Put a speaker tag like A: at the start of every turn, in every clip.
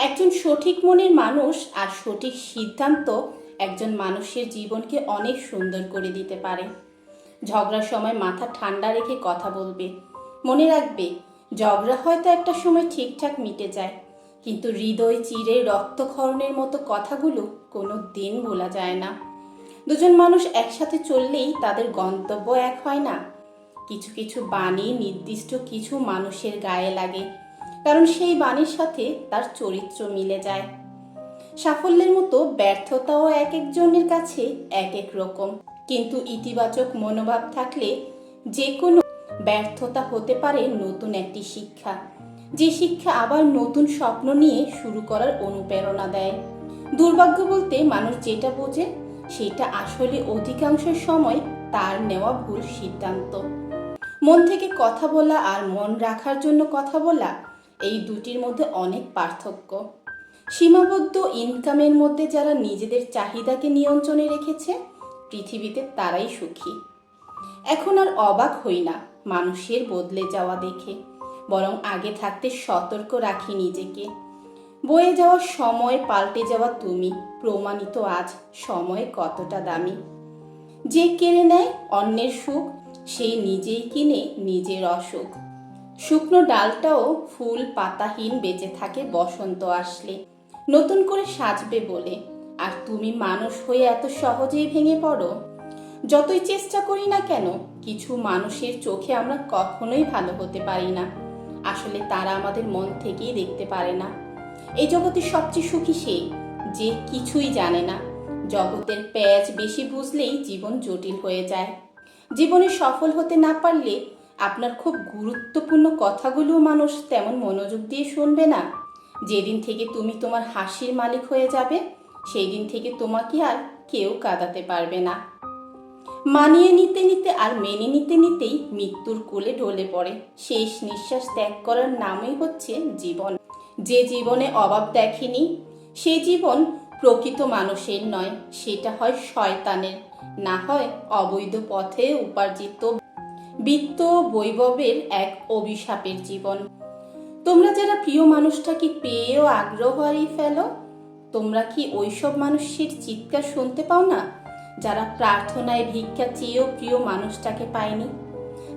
A: একজন সঠিক মনের মানুষ আর সঠিক সিদ্ধান্ত একজন মানুষের জীবনকে অনেক সুন্দর করে দিতে পারে। ঝগড়ার সময় মাথা ঠান্ডা রেখে কথা বলবে। মনে রাখবে, ঝগড়া হয়তো একটা সময় ঠিকঠাক মিটে যায়, কিন্তু হৃদয় চিরে রক্তক্ষরণের মতো কথাগুলো কোনো দিন ভোলা যায় না। দুজন মানুষ একসাথে চললেই তাদের গন্তব্য এক হয় না। কিছু কিছু বাণী নির্দিষ্ট কিছু মানুষের গায়ে লাগে, কারণ সেই বাণীর সাথে তার চরিত্র মিলে যায়। সাফল্যের মতো ব্যর্থতাও এক একজনের কাছে এক এক রকম, কিন্তু ইতিবাচক মনোভাব থাকলে যে কোনো ব্যর্থতা হতে পারে নতুন একটি শিক্ষা, যে শিক্ষা আবার নতুন স্বপ্ন নিয়ে শুরু করার অনুপ্রেরণা দেয়। দুর্ভাগ্য বলতে মানুষ যেটা বোঝে সেটা আসলে অধিকাংশ সময় তার নেওয়া ভুল সিদ্ধান্ত। মন থেকে কথা বলা আর মন রাখার জন্য কথা বলা, এই দুটির মধ্যে অনেক পার্থক্য। সীমাবদ্ধ ইনকামের মধ্যে যারা নিজেদের চাহিদাকে নিয়ন্ত্রণে রেখেছে, পৃথিবীতে তারাই সুখী। এখন আর অবাক হই না মানুষের বদলে যাওয়া দেখে, বরং আগে থাকতে সতর্ক রাখি নিজেকে। বয়ে যাওয়া সময়, পাল্টে যাওয়া তুমি, প্রমাণিত আজ সময় কতটা দামি। যে কেড়ে নেয় অন্যের সুখ, সে নিজেই কিনে নিজের অসুখ। শুকনো ডালটাও ফুল পাতাহীন বেঁচে থাকে বসন্ত আসলে, নতুন করে সাজবে বলে। আর তুমি মানুষ হয়ে এত সহজেই ভেঙে পড়ো। যতই চেষ্টা করি না কেন, কিছু মানুষের চোখে আমরা কখনোই ভালো হতে পারি না। আসলে তারা আমাদের মন থেকেই দেখতে পারে না। এই জগতে সবচেয়ে সুখী সে যে কিছুই জানে না। জগতের প্যাঁচ বেশি বুঝলেই জীবন জটিল হয়ে যায়। জীবনে সফল হতে না পারলে আপনার খুব গুরুত্বপূর্ণ কথাগুলো মানুষ তেমন মনোযোগ দিয়ে শুনবে না। যেদিন থেকে তুমি তোমার হাসির মালিক হয়ে যাবে, সেই দিন থেকে তোমাকে আর কেউ কাঁদাতে পারবে না। মানিয়ে নিতে নিতে আর মেনে নিতে নিতেই মৃত্যুর কোলে ঢলে পড়ে। শেষ নিঃশ্বাস ত্যাগ করার নামই হচ্ছে জীবন। যে জীবনে অভাব দেখেনি, সে জীবন প্রকৃত মানুষের নয়, সেটা হয় শয়তানের, না হয় অবৈধ পথে উপার্জিত বিত্ত বৈভবের এক অভিশাপের জীবন। তোমরা যারা প্রিয় মানুষটাকে পেয়েও আগ্রহ হারিয়ে ফেলো, তোমরা কি ওইসব মানুষের চিৎকার শুনতে পাও না, যারা প্রার্থনায় ভিক্ষা চেয়েও প্রিয় মানুষটাকে পায়নি?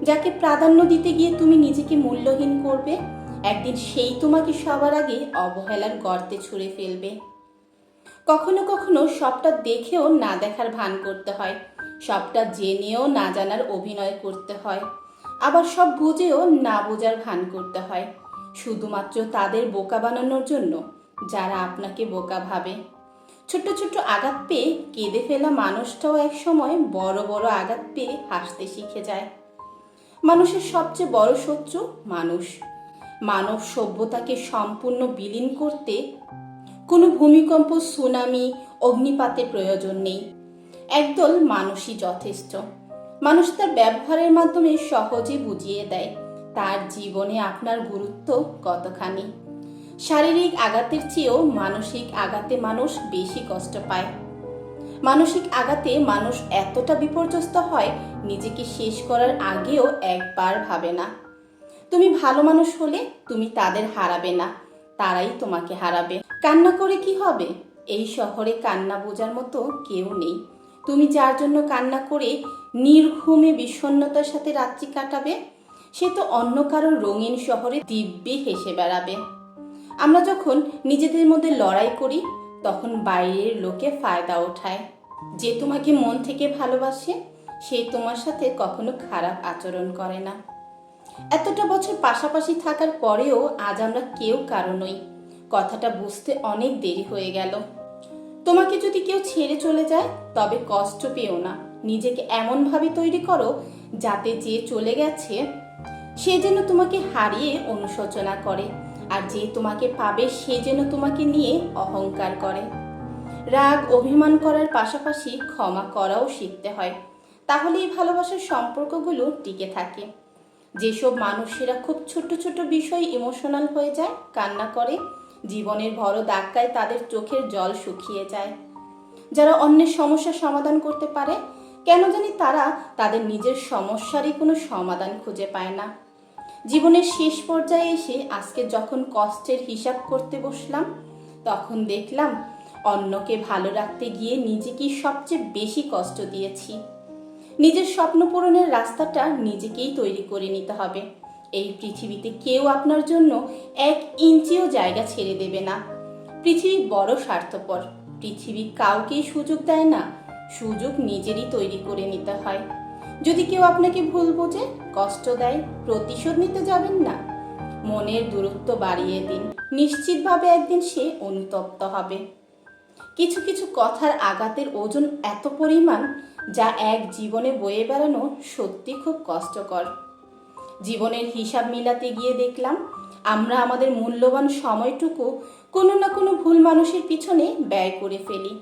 A: যাকে প্রাধান্য দিতে গিয়ে তুমি নিজেকে মূল্যহীন করবে, একদিন সেই তোমাকে সবার আগে অবহেলার গর্তে ছুঁড়ে ফেলবে। কখনো কখনো সবটা দেখেও না দেখার ভান করতে হয়, সবটা জেনেও না জানার অভিনয় করতে হয়, আবার সব বুঝেও না বোঝার ভান করতে হয়, শুধুমাত্র তাদের বোকা বানানোর জন্য যারা আপনাকে বোকা ভাবে। ছোট্ট ছোট্ট আঘাত পেয়ে কেঁদে ফেলা মানুষটাও এক সময় বড় বড় আঘাত পেয়ে হাসতে শিখে যায়। মানুষের সবচেয়ে বড় শত্রু মানুষ। মানব সভ্যতাকে সম্পূর্ণ বিলীন করতে কোনো ভূমিকম্প, সুনামি, অগ্নিপাতের প্রয়োজন নেই। একদল মানুষই যথেষ্ট। মানুষ তার ব্যবহারের মাধ্যমে সহজে বুঝিয়ে দেয় তার জীবনে আপনার গুরুত্ব কতখানি। শারীরিক আঘাতের চেয়েও মানসিক আঘাতে মানুষ বেশি কষ্ট পায়। মানসিক আঘাতে মানুষ এতটা বিপর্যস্ত হয়, নিজেকে শেষ করার আগেও একবার ভাবে না। তুমি ভালো মানুষ হলে তুমি তাদের হারাবে না, তারাই তোমাকে হারাবে। কান্না করে কি হবে? এই শহরে কান্না বোঝার মতো কেউ নেই। তুমি যার জন্য কান্না করে নির্ঘুমে বিষণ্ণতার সাথে রাত্রি কাটাবে, সে তো অন্য কারো রঙিন শহরে দিব্যি হেসে বেড়াবে। আমরা যখন নিজেদের মধ্যে লড়াই করি, তখন বাইরের লোকে ফায়দা ওঠায়। যে তোমাকে মন থেকে ভালোবাসে, সে তোমার সাথে কখনো খারাপ আচরণ করে না। এতটা বছর পাশাপাশি থাকার পরেও আজ আমরা কেউ কারো নই, কথাটা বুঝতে অনেক দেরি হয়ে গেল। তোমাকে যদি কেউ ছেড়ে চলে যায়, তবে কষ্ট পেও না। নিজেকে এমনভাবে তৈরি করো যাতে যে চলে গেছে সে যেন তোমাকে হারিয়ে অনুশোচনা করে, আর যে তোমাকে পাবে সে যেন তোমাকে নিয়ে অহংকার করে। রাগ অভিমান করার পাশাপাশি ক্ষমা করাও শিখতে হয়, তাহলে এই ভালোবাসার সম্পর্কগুলো টিকে থাকে। যেসব মানুষেরা খুব ছোট ছোট বিষয় ইমোশনাল হয়ে যায়, কান্না করে, জীবনের বড় ধাক্কায় তাদের চোখের জল শুকিয়ে যায়। যারা অন্যের সমস্যার সমাধান করতে পারে, কেন জানি তারা তাদের নিজের সমস্যারই কোনো সমাধান খুঁজে পায় না। জীবনের শেষ পর্যায়ে এসে আজকে যখন কষ্টের হিসাব করতে বসলাম, তখন দেখলাম অন্যকে ভালো রাখতে গিয়ে নিজেকেই সবচেয়ে বেশি কষ্ট দিয়েছি। নিজের স্বপ্ন পূরণের রাস্তাটা নিজেকেই তৈরি করে নিতে হবে। এই পৃথিবীতে কেউ আপনার জন্য 1 ইঞ্চিও জায়গা ছেড়ে দেবে না। পৃথিবী বড় স্বার্থপর। পৃথিবী কাউকেই সুযোগ দেয় না, সুযোগ নিজেরই তৈরি করে নিতে হয়। যদি কেউ আপনাকে ভুল বোঝে, কষ্ট দেয়, প্রতিশোধ নিতে যাবেন না। মনের দূরত্ব বাড়িয়ে দিন, নিশ্চিতভাবে একদিন সে অনুতপ্ত হবে। কিছু কিছু কথার আঘাতের ওজন এত পরিমাণ, যা এক জীবনে বয়ে বেড়ানো সত্যি খুব কষ্টকর। জীবনের হিসাব মিলাতে গিয়ে দেখলাম আমরা আমাদের মূল্যবান সময়টুকু কোনো না কোনো ভুল মানুষের পিছনে ব্যয় করে ফেলি।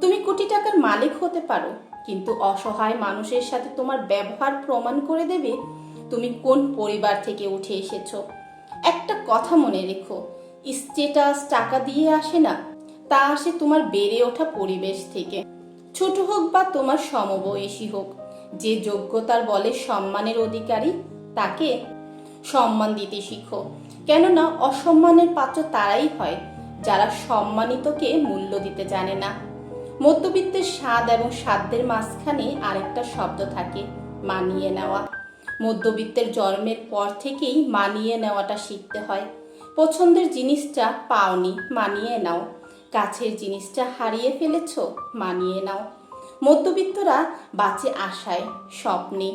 A: তুমি কোটি টাকার মালিক হতে পারো, কিন্তু অসহায় মানুষের সাথে তোমার ব্যবহার প্রমাণ করে দেবে তুমি কোন পরিবার থেকে উঠে এসেছো। একটা কথা মনে রেখো, স্ট্যাটাস টাকা দিয়ে আসে না, তা আসে তোমার বেড়ে ওঠা পরিবেশ থেকে। ছোট হোক বা তোমার সমবয়সী হোক, যে যোগ্যতার বলে সম্মানের অধিকারী, তাকে সম্মান দিতে শিখো। কেননা অসম্মানের পাত্র তারাই হয় যারা সম্মানিতকে মূল্য দিতে জানে না। মধ্যবিত্তের স্বাদ এবং সাধ্যের মাঝখানে আরেকটা শব্দ থাকে, মানিয়ে নেওয়া। মধ্যবিত্তের জন্মের পর থেকেই মানিয়ে নেওয়াটা শিখতে হয়। পছন্দের জিনিসটা পাওনি, মানিয়ে নাও। কাছের জিনিসটা হারিয়ে ফেলেছ, মানিয়ে নাও। মধ্যবিত্তরা বাঁচে আশায়, স্বপ্নে।